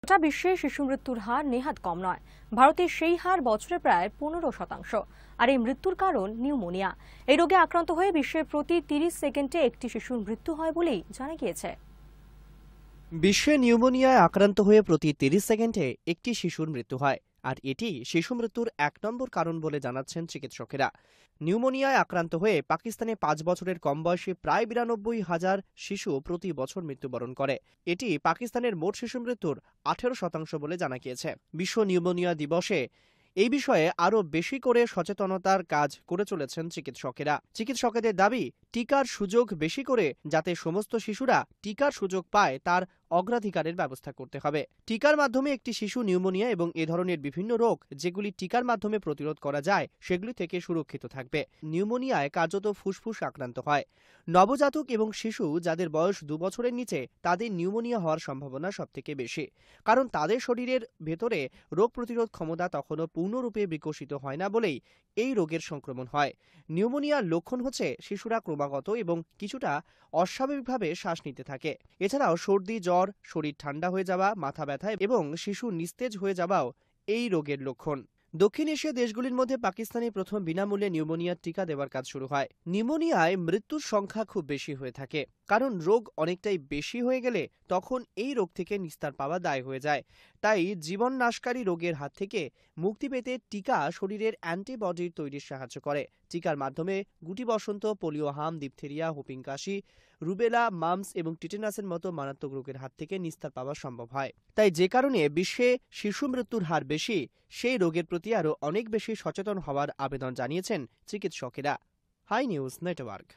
গোটা বিশ্বে শিশু মৃত্যুর হার নেহাত কম নয়। ভারতে সেই হার বছরে প্রায় 15%। আর এই মৃত্যুর কারণ নিউমোনিয়া। এই রোগে আক্রান্ত হয়ে বিশ্বে প্রতি 30 সেকেন্ডে একটি শিশুর মৃত্যু হয় বলেই জানা গিয়েছে। বিশ্বে নিউমোনিয়ায় আক্রান্ত হয়ে প্রতি 30 সেকেন্ডে একটি শিশুর মৃত্যু হয়, আর এটি শিশু মৃত্যুর 1 নম্বর কারণ বলে জানাচ্ছেন চিকিৎসকেরা। নিউমোনিয়ায় আক্রান্ত হয়ে পাকিস্তানে 5 বছরের কম বয়সী প্রায় 92,000 শিশু প্রতি বছর মৃত্যুবরণ করে। এটি পাকিস্তানের মোট শিশু মৃত্যুর 18% বলে জানা গিয়েছে। বিশ্ব নিউমোনিয়া দিবসে এই বিষয়ে আরও বেশি করে সচেতনতার কাজ করে চলেছেন চিকিৎসকেরা। চিকিৎসকেদের দাবি, টিকার সুযোগ বেশি করে যাতে সমস্ত শিশুরা টিকার সুযোগ পায় তার অগ্রাধিকারের ব্যবস্থা করতে হবে। টিকার মাধ্যমে একটি শিশু নিউমোনিয়া এবং এ ধরনের বিভিন্ন রোগ যেগুলি টিকার মাধ্যমে প্রতিরোধ করা যায় সেগুলি থেকে সুরক্ষিত থাকবে। নিউমোনিয়ায় কার্যত ফুসফুস আক্রান্ত হয়। নবজাতক এবং শিশু যাদের বয়স 2 বছরের নিচে তাদের নিউমোনিয়া হওয়ার সম্ভাবনা সবথেকে বেশি, কারণ তাদের শরীরের ভেতরে রোগ প্রতিরোধ ক্ষমতা তখনও পূর্ণরূপে বিকশিত হয় না বলেই এই রোগের সংক্রমণ হয়। নিউমোনিয়ার লক্ষণ হচ্ছে শিশুরা ক্রমাগত এবং কিছুটা অস্বাভাবিকভাবে শ্বাস নিতে থাকে। এছাড়াও সর্দি, জ্বর, শরীর ঠান্ডা হয়ে যাওয়া, মাথা ব্যথা এবং শিশু নিস্তেজ হয়ে যাওয়াও এই রোগের লক্ষণ। দক্ষিণ এশিয়া দেশগুলির মধ্যে পাকিস্তানে প্রথম বিনামূল্যে নিউমোনিয়ার টিকা দেওয়ার কাজ শুরু হয়। নিউমোনিয়ায় মৃত্যুর সংখ্যা খুব বেশি হয়ে থাকে, কারণ রোগ অনেকটাই বেশি হয়ে গেলে তখন এই রোগ থেকে নিস্তার পাওয়া দায় হয়ে যায়। তাই জীবননাশকারী রোগের হাত থেকে মুক্তি পেতে টিকা শরীরের অ্যান্টিবডির তৈরির সাহায্য করে। টিকার মাধ্যমে গুটি বসন্ত, পোলিও, হাম, ডিপথেরিয়া, হুপিং কাশি, রুবেলা, মামস এবং টিটেনাসের মতো মারাত্মক রোগের হাত থেকে নিস্তার পাওয়া সম্ভব হয়। তাই যে কারণে বিশ্বে শিশু মৃত্যুর হার বেশি, সেই রোগের প্রতি আরও অনেক বেশি সচেতন হওয়ার আবেদন জানিয়েছেন চিকিৎসকেরা। Hi news network.